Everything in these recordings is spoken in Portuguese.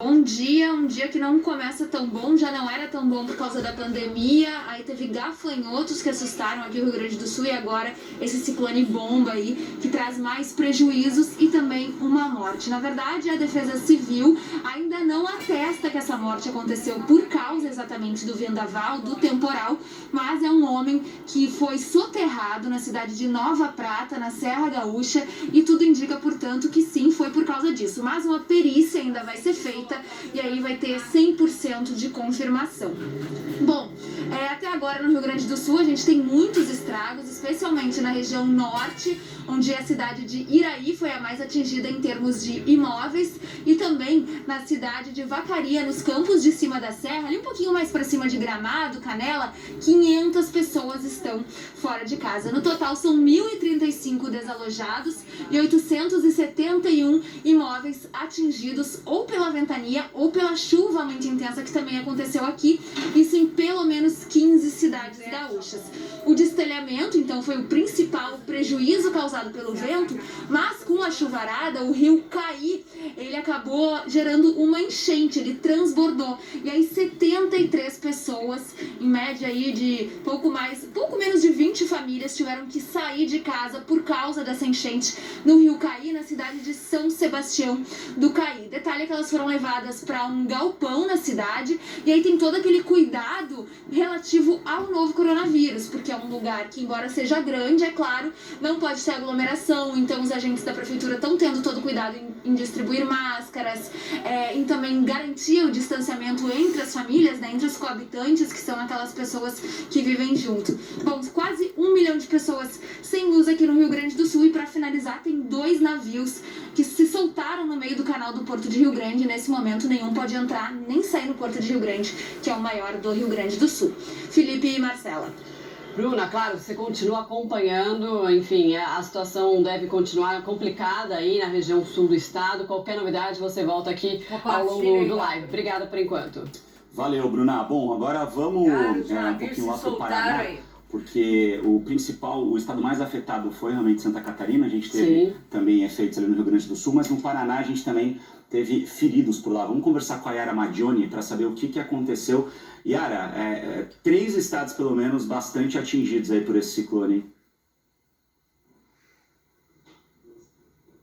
Um dia que não começa tão bom, já não era tão bom por causa da pandemia, aí teve gafanhotos que assustaram aqui o Rio Grande do Sul e agora esse ciclone bomba aí, que traz mais prejuízos e também uma morte. Na verdade, a Defesa Civil ainda não atesta que essa morte aconteceu por causa exatamente do vendaval, do temporal, mas é um homem que foi soterrado na cidade de Nova Prata, na Serra Gaúcha, e tudo indica, portanto, que sim, foi por causa disso. Mas uma perícia ainda vai ser feita e aí vai ter 100% de confirmação. Bom, até agora no Rio Grande do Sul a gente tem muitos estragos, especialmente na região norte, onde a cidade de Iraí foi a mais atingida em termos de imóveis, e também na cidade de Vacaria, nos campos de cima da serra, ali um pouquinho mais para cima de Gramado, Canela, 500 pessoas estão fora de casa. No total são 1.035 desalojados e 871 imóveis atingidos ou pela ventania ou pela chuva muito intensa que também aconteceu aqui, isso em pelo menos 15 cidades gaúchas. O destelhamento, então, foi o principal prejuízo causado pelo vento, mas com a chuvarada, o rio Caí, ele acabou gerando uma enchente, ele transbordou, e aí 73 pessoas, em média aí de pouco menos de 20 famílias tiveram que sair de casa por causa dessa enchente no rio Caí, na cidade de São Sebastião do Caí. Detalhe é que elas foram levadas para um galpão na cidade, e aí tem todo aquele cuidado relativo ao novo coronavírus, porque é um lugar que, embora seja grande, é claro, não pode ter aglomeração, então os agentes da prefeitura estão tendo todo cuidado em distribuir máscaras, em também garantir o distanciamento entre as famílias, né, entre os coabitantes, que são aquelas pessoas que vivem junto. Bom, quase 1 milhão de pessoas sem luz aqui no Rio Grande do Sul, e para finalizar, tem 2 navios que se soltaram no meio do canal do Porto de Rio Grande. Nesse momento, nenhum pode entrar nem sair no Porto de Rio Grande, que é o maior do Rio Grande do Sul. Felipe e Marcela. Bruna, claro, você continua acompanhando, enfim, a situação deve continuar complicada aí na região sul do estado. Qualquer novidade, você volta aqui ao longo do live. Obrigada por enquanto. Valeu, Bruna. Bom, agora vamos um pouquinho lá para o Paraná, porque o estado mais afetado foi realmente Santa Catarina. A gente teve também efeitos ali no Rio Grande do Sul, mas no Paraná a gente também teve feridos por lá. Vamos conversar com a Yara Madioni para saber o que aconteceu. Yara, 3 estados pelo menos bastante atingidos aí por esse ciclone, hein?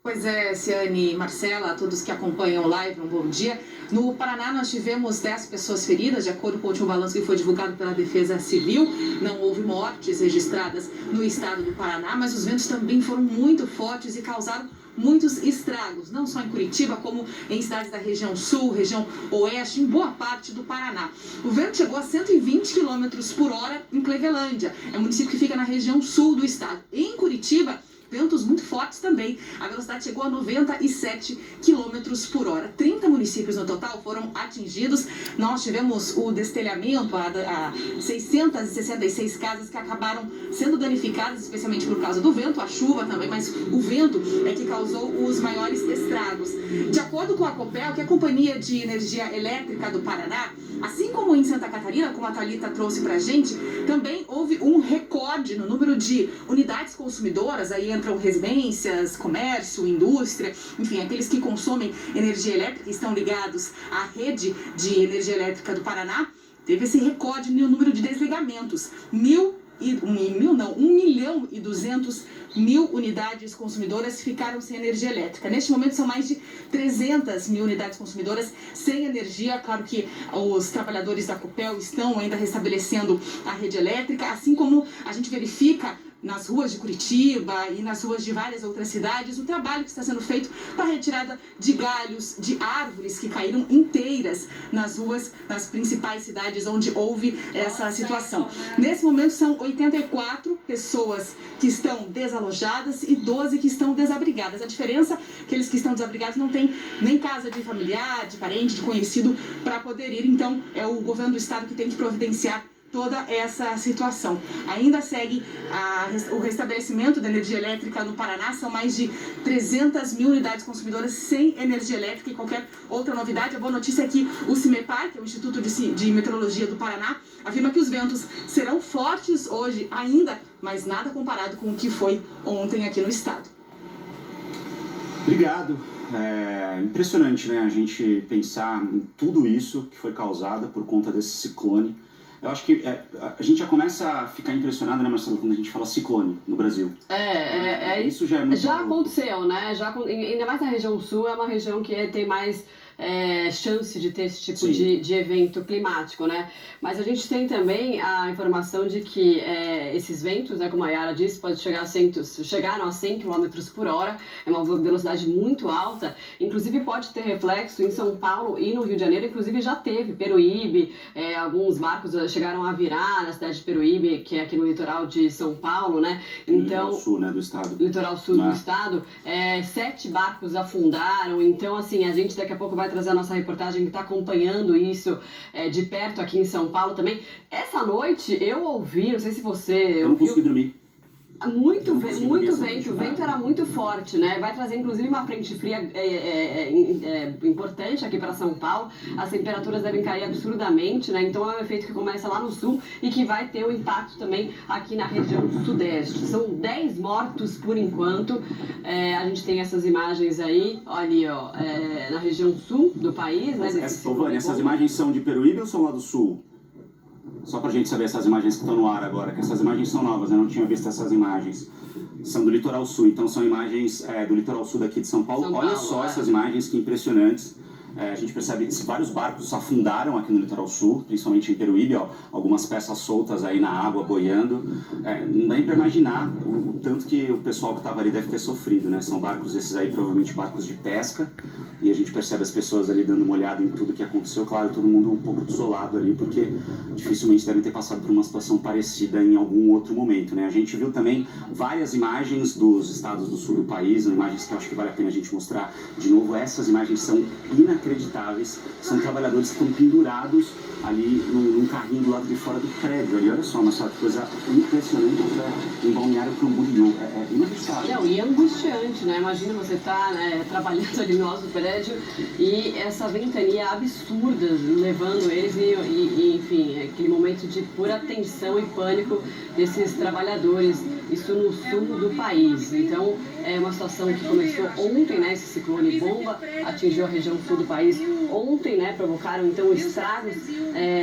Pois é, Ciane e Marcela, a todos que acompanham o live, um bom dia. No Paraná nós tivemos 10 pessoas feridas, de acordo com o último balanço que foi divulgado pela Defesa Civil. Não houve mortes registradas no estado do Paraná, mas os ventos também foram muito fortes e causaram muitos estragos, não só em Curitiba, como em cidades da região sul, região oeste, em boa parte do Paraná. O vento chegou a 120 km por hora em Clevelândia, é um município que fica na região sul do estado. Em Curitiba, ventos muito fortes também. A velocidade chegou a 97 km por hora. 30 municípios no total foram atingidos. Nós tivemos o destelhamento a 666 casas que acabaram sendo danificadas, especialmente por causa do vento, a chuva também, mas o vento é que causou os maiores estragos. De acordo com a Copel, que é a Companhia de Energia Elétrica do Paraná, assim como em Santa Catarina, como a Thalita trouxe pra gente, também houve um recorde no número de unidades consumidoras, aí entram residências, comércio, indústria, enfim, aqueles que consomem energia elétrica e estão ligados à rede de energia elétrica do Paraná. Teve esse recorde no número de desligamentos, 1.200.000 unidades consumidoras ficaram sem energia elétrica. Neste momento são mais de 300.000 unidades consumidoras sem energia. Claro que os trabalhadores da Copel estão ainda restabelecendo a rede elétrica, assim como a gente verifica nas ruas de Curitiba e nas ruas de várias outras cidades, o trabalho que está sendo feito para a retirada de galhos, de árvores que caíram inteiras nas ruas, nas principais cidades onde houve essa situação. Nesse momento são 84 pessoas que estão desalojadas e 12 que estão desabrigadas. A diferença é que aqueles que estão desabrigados não têm nem casa de familiar, de parente, de conhecido para poder ir. Então é o governo do estado que tem que providenciar toda essa situação. Ainda segue o restabelecimento da energia elétrica no Paraná, são mais de 300.000 unidades consumidoras sem energia elétrica. E qualquer outra novidade, a boa notícia é que o CIMEPAR, que é o Instituto de Meteorologia do Paraná, afirma que os ventos serão fortes hoje ainda, mas nada comparado com o que foi ontem aqui no estado. Obrigado. impressionante, né? A gente pensar em tudo isso que foi causado por conta desse ciclone. Eu acho que a gente já começa a ficar impressionado, né, Marcelo, quando a gente fala ciclone no Brasil. Isso já é muito... Já aconteceu, né? Ainda mais na região sul, é uma região que tem mais chance de ter esse tipo de evento climático, né? Mas a gente tem também a informação de que esses ventos, né, como a Yara disse, pode chegaram a 100 km por hora, é uma velocidade muito alta, inclusive pode ter reflexo em São Paulo e no Rio de Janeiro, inclusive já teve, Peruíbe, alguns barcos chegaram a virar na cidade de Peruíbe, que é aqui no litoral de São Paulo, né? Então, litoral sul, né, do estado. Litoral sul do estado, 7 barcos afundaram, então assim, a gente daqui a pouco vai trazer a nossa reportagem que está acompanhando isso de perto aqui em São Paulo também. Essa noite eu ouvi, não sei se você... Eu não consegui dormir. Muito vento, o vento era muito forte, né? Vai trazer inclusive uma frente fria importante aqui para São Paulo. As temperaturas devem cair absurdamente, né? Então é um efeito que começa lá no sul e que vai ter um impacto também aqui na região sudeste. São 10 mortos por enquanto. A gente tem essas imagens aí, olha, na região sul do país, né? Essas imagens são de Peruíbe ou são lá do sul? Só pra gente saber essas imagens que estão no ar agora, que essas imagens são novas, eu não tinha visto essas imagens. São do litoral sul, então são imagens do litoral sul daqui de São Paulo. Olha só essas imagens, que impressionantes. A gente percebe que vários barcos afundaram aqui no litoral sul, principalmente em Peruíbe, algumas peças soltas aí na água, boiando. Não dá nem para imaginar o tanto que o pessoal que estava ali deve ter sofrido, né? São barcos esses aí, provavelmente barcos de pesca, e a gente percebe as pessoas ali dando uma olhada em tudo que aconteceu. Claro, todo mundo um pouco desolado ali, porque dificilmente devem ter passado por uma situação parecida em algum outro momento, né? A gente viu também várias imagens dos estados do sul do país, imagens que eu acho que vale a pena a gente mostrar de novo. Essas imagens são inacreditáveis, são trabalhadores que estão pendurados ali num carrinho do lado de fora do prédio. Ali, olha só, uma coisa impressionante em Balneário Camboriú. É inacreditável. Não, e é angustiante, né? Imagina você estar trabalhando ali no alto do prédio e essa ventania absurda levando eles e enfim, aquele momento de pura tensão e pânico desses trabalhadores, isso no sul do país. Então, é uma situação que começou ontem, né? Esse ciclone bomba atingiu a região sul do país ontem, né? Provocaram então estragos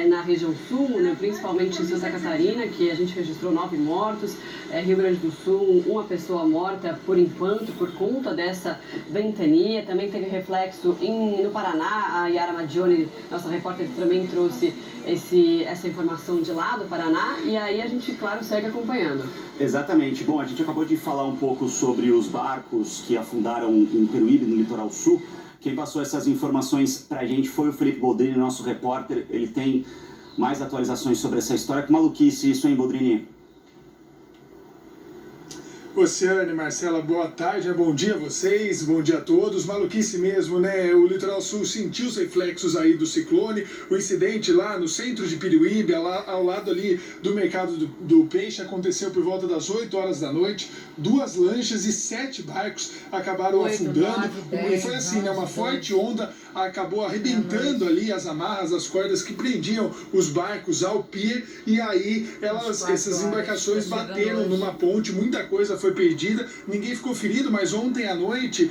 na região sul, né, principalmente em Santa Catarina, que a gente registrou 9 mortos, Rio Grande do Sul, 1 pessoa morta por enquanto, por conta dessa ventania. Também teve reflexo no Paraná. A Yara Maggioni, nossa repórter, também trouxe essa informação de lá do Paraná, e aí a gente, claro, segue acompanhando. Exatamente. Bom, a gente acabou de falar um pouco sobre os barcos que afundaram em Peruíbe, no litoral sul. Quem passou essas informações pra gente foi o Felipe Boldrini, nosso repórter. Ele tem mais atualizações sobre essa história. Que maluquice isso, hein, Boldrini? Oceane, Marcela, boa tarde, bom dia a vocês, bom dia a todos. Maluquice mesmo, né? O litoral sul sentiu os reflexos aí do ciclone. O incidente lá no centro de Peruíbe, ao lado ali do mercado do peixe, aconteceu por volta das 8 horas da noite. 2 lanchas e 7 barcos acabaram afundando. E foi assim, né? Uma forte onda acabou arrebentando ali as amarras, as cordas que prendiam os barcos ao pier, e aí essas embarcações bateram numa ponte, muita coisa foi perdida, ninguém ficou ferido, mas ontem à noite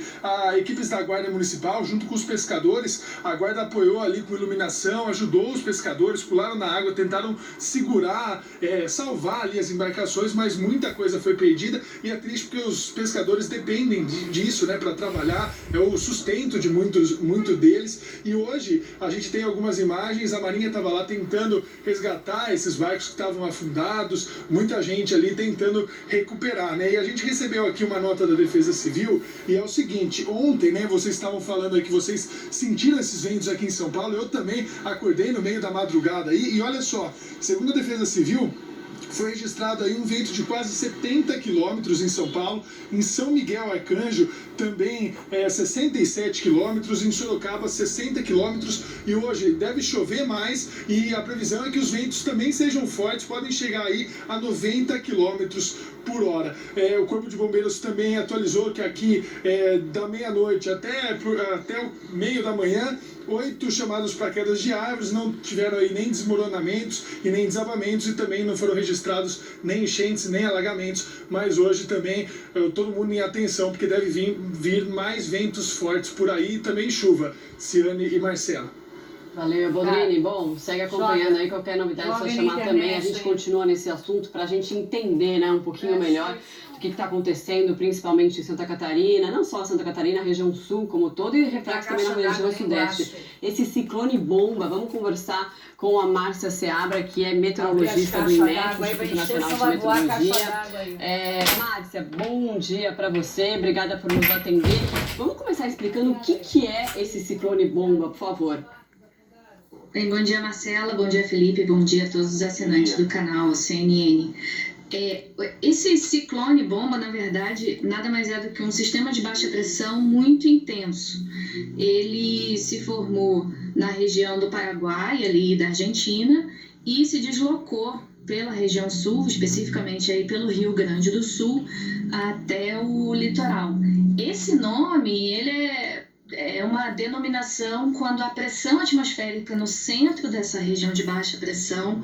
equipes da Guarda Municipal, junto com os pescadores, a Guarda apoiou ali com iluminação, ajudou os pescadores, pularam na água, tentaram segurar, salvar ali as embarcações, mas muita coisa foi perdida, e é triste porque os pescadores dependem disso, né, para trabalhar, é o sustento de muito deles, e hoje a gente tem algumas imagens, a Marinha estava lá tentando resgatar esses barcos que estavam afundados, muita gente ali tentando recuperar, né? E a gente recebeu aqui uma nota da Defesa Civil, e é o seguinte: ontem, né, vocês estavam falando aí que vocês sentiram esses ventos aqui em São Paulo, eu também acordei no meio da madrugada aí, e olha só, segundo a Defesa Civil, foi registrado aí um vento de quase 70 quilômetros em São Paulo, em São Miguel Arcanjo também 67 quilômetros, em Sorocaba 60 quilômetros, e hoje deve chover mais, e a previsão é que os ventos também sejam fortes, podem chegar aí a 90 quilômetros por hora. O Corpo de Bombeiros também atualizou que aqui da meia-noite até o meio da manhã 8 chamados para quedas de árvores, não tiveram aí nem desmoronamentos e nem desabamentos e também não foram registrados nem enchentes, nem alagamentos, mas hoje também todo mundo em atenção, porque deve vir mais ventos fortes por aí e também chuva. Ciane e Marcela. Valeu, Boldrini. Bom, segue acompanhando aí qualquer novidade, é só chamar também. A gente continua nesse assunto para a gente entender, né, um pouquinho melhor do que está acontecendo, principalmente em Santa Catarina, não só Santa Catarina, a região sul como todo, e reflexo também na região sudeste. Esse ciclone bomba, vamos conversar com a Márcia Seabra, que é meteorologista do INMET, Instituto Nacional de Meteorologia. Márcia, bom dia para você, obrigada por nos atender. Vamos começar explicando o que é esse ciclone bomba, por favor. Bem, bom dia, Marcela, bom dia, Felipe, bom dia a todos os assinantes do canal CNN. Esse ciclone bomba, na verdade, nada mais é do que um sistema de baixa pressão muito intenso. Ele se formou na região do Paraguai, ali da Argentina, e se deslocou pela região sul, especificamente aí pelo Rio Grande do Sul, até o litoral. Esse nome, ele é uma denominação quando a pressão atmosférica no centro dessa região de baixa pressão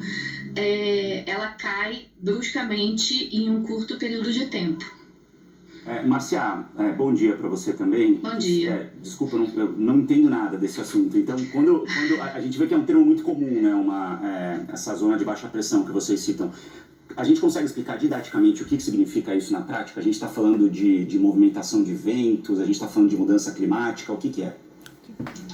ela cai bruscamente em um curto período de tempo. Márcia, bom dia para você também. Bom dia. Desculpa, eu não entendo nada desse assunto. Então, quando a gente vê que é um termo muito comum, né, essa zona de baixa pressão que vocês citam, a gente consegue explicar didaticamente o que significa isso na prática? A gente está falando de movimentação de ventos, a gente está falando de mudança climática, o que é?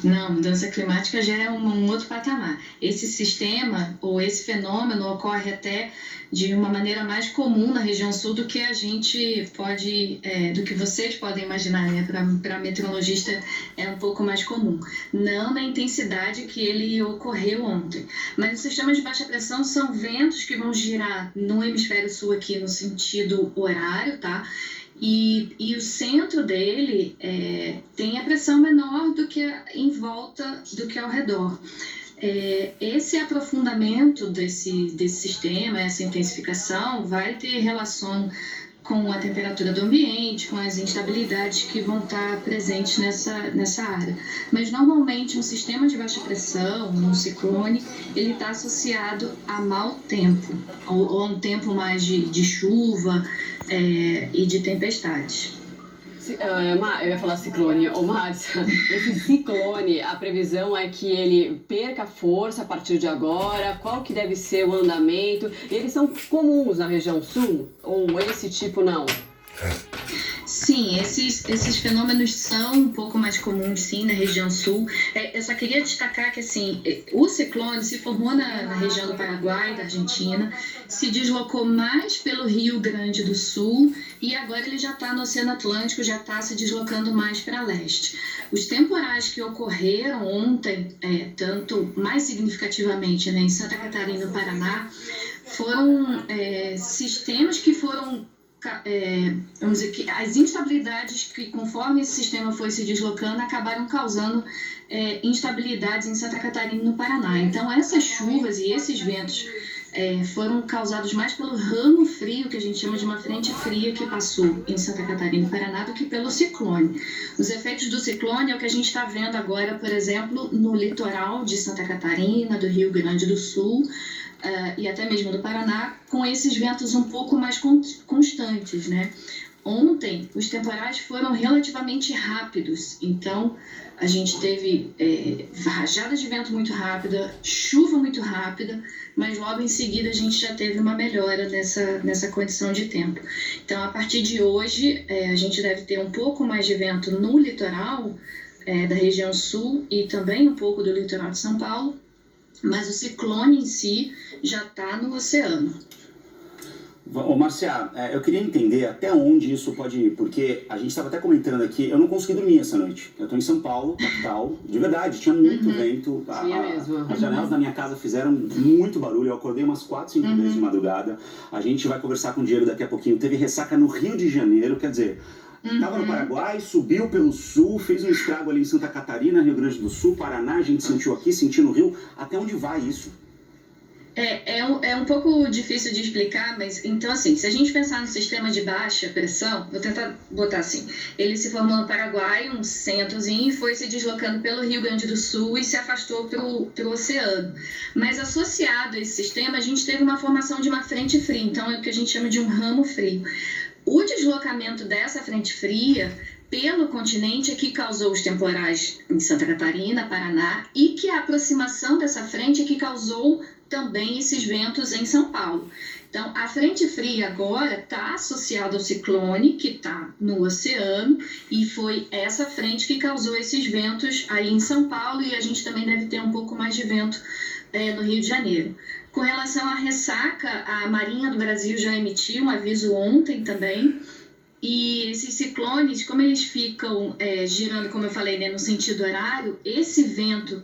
Não, mudança climática já é um outro patamar. Esse sistema ou esse fenômeno ocorre até de uma maneira mais comum na região sul do que a gente pode, do que vocês podem imaginar, né? Para meteorologista é um pouco mais comum. Não na intensidade que ele ocorreu ontem. Mas os sistemas de baixa pressão são ventos que vão girar no hemisfério sul aqui no sentido horário, tá? E o centro dele tem a pressão menor do que em volta, do que ao redor. Esse aprofundamento desse sistema, essa intensificação, vai ter relação com a temperatura do ambiente, com as instabilidades que vão estar presentes nessa área. Mas, normalmente, um sistema de baixa pressão, um ciclone, ele está associado a mau tempo, ou a um tempo mais de chuva e de tempestades. Eu ia falar ciclone, Márcia, esse ciclone, a previsão é que ele perca força a partir de agora, qual que deve ser o andamento? Eles são comuns na região sul ou esse tipo não? Sim, esses fenômenos são um pouco mais comuns, sim, na região sul. Eu só queria destacar que, assim, o ciclone se formou na região do Paraguai, da Argentina, se deslocou mais pelo Rio Grande do Sul e agora ele já está no Oceano Atlântico, já está se deslocando mais para leste. Os temporais que ocorreram ontem, tanto mais significativamente, né, em Santa Catarina e no Paraná, foram sistemas que foram... vamos dizer que as instabilidades que, conforme esse sistema foi se deslocando, acabaram causando instabilidades em Santa Catarina e no Paraná. Então, essas chuvas e esses ventos foram causados mais pelo ramo frio, que a gente chama de uma frente fria que passou em Santa Catarina e Paraná, do que pelo ciclone. Os efeitos do ciclone é o que a gente está vendo agora, por exemplo, no litoral de Santa Catarina, do Rio Grande do Sul, e até mesmo do Paraná, com esses ventos um pouco mais constantes, né? Ontem, os temporais foram relativamente rápidos, então a gente teve rajadas de vento muito rápida, chuva muito rápida, mas logo em seguida a gente já teve uma melhora nessa condição de tempo. Então, a partir de hoje, a gente deve ter um pouco mais de vento no litoral da região sul e também um pouco do litoral de São Paulo, mas o ciclone em si já está no oceano. Márcia, eu queria entender até onde isso pode ir, porque a gente estava até comentando aqui, eu não consegui dormir essa noite. Eu estou em São Paulo, capital, de verdade, tinha muito vento. As janelas da minha casa fizeram muito barulho, eu acordei umas 4, 5 vezes de madrugada. A gente vai conversar com o Diego daqui a pouquinho. Teve ressaca no Rio de Janeiro, quer dizer... Estava no Paraguai, subiu pelo sul, fez um estrago ali em Santa Catarina, Rio Grande do Sul, Paraná, a gente sentiu aqui, sentiu no Rio. Até onde vai isso? É um pouco difícil de explicar, mas então assim, se a gente pensar no sistema de baixa pressão, vou tentar botar assim, ele se formou no Paraguai, um centrozinho, e foi se deslocando pelo Rio Grande do Sul e se afastou para o oceano. Mas associado a esse sistema, a gente teve uma formação de uma frente fria, então é o que a gente chama de um ramo frio. O deslocamento dessa frente fria pelo continente é que causou os temporais em Santa Catarina, Paraná, e que a aproximação dessa frente é que causou também esses ventos em São Paulo. Então, a frente fria agora está associada ao ciclone, que está no oceano, e foi essa frente que causou esses ventos aí em São Paulo, e a gente também deve ter um pouco mais de vento no Rio de Janeiro. Com relação à ressaca, a Marinha do Brasil já emitiu um aviso ontem também, e esses ciclones, como eles ficam girando, como eu falei, né, no sentido horário, esse vento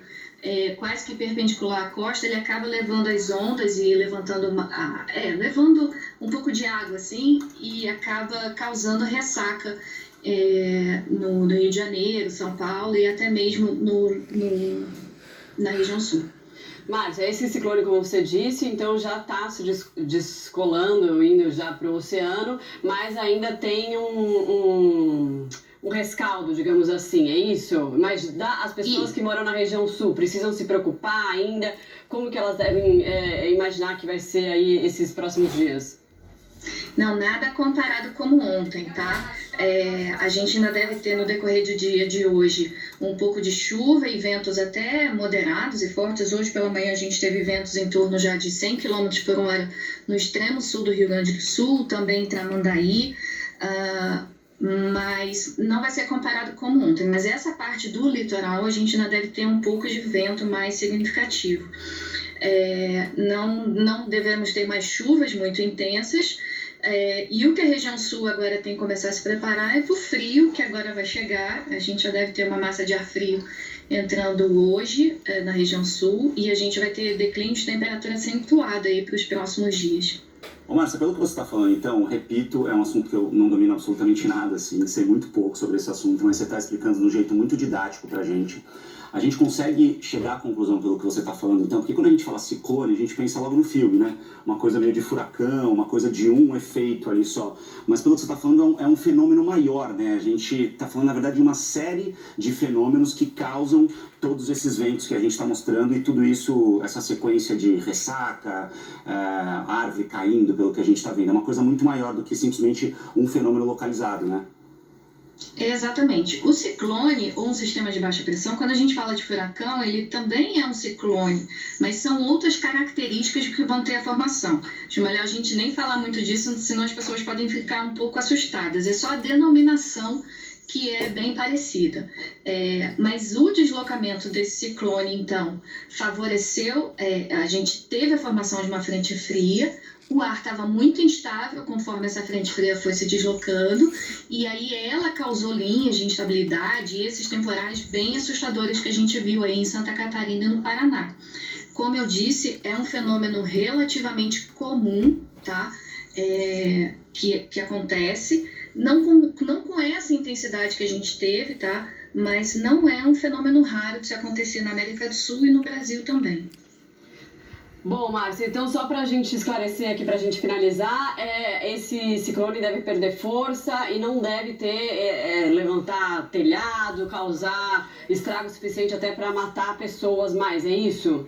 quase que perpendicular à costa, ele acaba levando as ondas e levando um pouco de água, assim, e acaba causando ressaca no Rio de Janeiro, São Paulo e até mesmo na região sul. Márcia, esse ciclone, como você disse, então já está se descolando, indo já para o oceano, mas ainda tem um rescaldo, digamos assim, é isso? Mas as pessoas que moram na região sul precisam se preocupar ainda? Como que elas devem imaginar que vai ser aí esses próximos dias? Não, nada comparado como ontem, tá? A gente ainda deve ter no decorrer do dia de hoje um pouco de chuva e ventos até moderados e fortes. Hoje pela manhã a gente teve ventos em torno já de 100 km por hora no extremo sul do Rio Grande do Sul, também em Tramandaí, mas não vai ser comparado como ontem. Mas essa parte do litoral a gente ainda deve ter um pouco de vento mais significativo. Não devemos ter mais chuvas muito intensas, e o que a região sul agora tem que começar a se preparar é para o frio que agora vai chegar. A gente já deve ter uma massa de ar frio entrando hoje na região sul, e a gente vai ter declínio de temperatura acentuado aí para os próximos dias. Ô Márcia, pelo que você está falando, então, repito, é um assunto que eu não domino absolutamente nada, assim, sei muito pouco sobre esse assunto, mas você está explicando de um jeito muito didático para a gente. A gente consegue chegar à conclusão pelo que você está falando, então, porque quando a gente fala ciclone, a gente pensa logo no filme, né? Uma coisa meio de furacão, uma coisa de um efeito ali só. Mas pelo que você está falando, é um fenômeno maior, né? A gente está falando, na verdade, de uma série de fenômenos que causam todos esses ventos que a gente está mostrando, e tudo isso, essa sequência de ressaca, árvore caindo, pelo que a gente está vendo. É uma coisa muito maior do que simplesmente um fenômeno localizado, né? Exatamente. O ciclone, ou um sistema de baixa pressão, quando a gente fala de furacão, ele também é um ciclone, mas são outras características que vão ter a formação. Acho melhor a gente nem falar muito disso, senão as pessoas podem ficar um pouco assustadas. É só a denominação que é bem parecida. Mas o deslocamento desse ciclone, então, favoreceu, a gente teve a formação de uma frente fria. O ar estava muito instável conforme essa frente fria foi se deslocando, e aí ela causou linhas de instabilidade e esses temporais bem assustadores que a gente viu aí em Santa Catarina e no Paraná. Como eu disse, é um fenômeno relativamente comum, tá? Que acontece, não com essa intensidade que a gente teve, tá? Mas não é um fenômeno raro de se acontecer na América do Sul e no Brasil também. Bom, Márcia, então só para a gente esclarecer aqui, para a gente finalizar, esse ciclone deve perder força e não deve levantar telhado, causar estrago suficiente até para matar pessoas mais, é isso?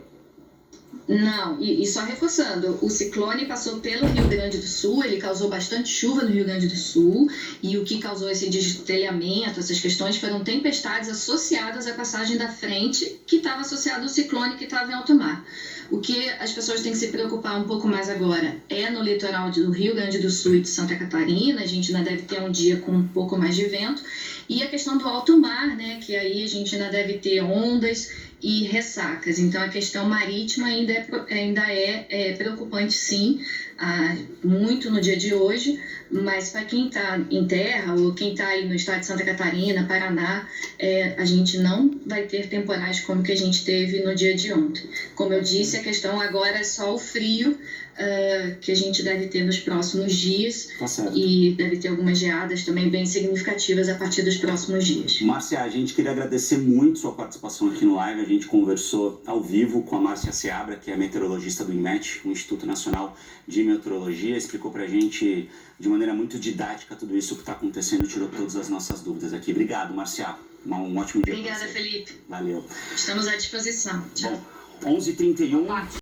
Não, e só reforçando, o ciclone passou pelo Rio Grande do Sul, ele causou bastante chuva no Rio Grande do Sul, e o que causou esse destelhamento, essas questões, foram tempestades associadas à passagem da frente que estava associada ao ciclone que estava em alto mar. O que as pessoas têm que se preocupar um pouco mais agora é no litoral do Rio Grande do Sul e de Santa Catarina. A gente ainda deve ter um dia com um pouco mais de vento, e a questão do alto mar, né, que aí a gente ainda deve ter ondas e ressacas. Então a questão marítima ainda é preocupante, sim, muito no dia de hoje, mas para quem está em terra ou quem está aí no estado de Santa Catarina, Paraná, a gente não vai ter temporais como que a gente teve no dia de ontem. Como eu disse, a questão agora é só o frio, que a gente deve ter nos próximos dias. Tá certo. E deve ter algumas geadas também bem significativas a partir dos próximos dias. Márcia, a gente queria agradecer muito sua participação aqui no live. A gente conversou ao vivo com a Márcia Seabra, que é meteorologista do INMET, o Instituto Nacional de Meteorologia. Explicou pra gente de maneira muito didática tudo isso que está acontecendo e tirou todas as nossas dúvidas aqui. Obrigado, Márcia. Um ótimo dia. Obrigada, Felipe. Valeu. Estamos à disposição. Tchau. Bom, 11h31.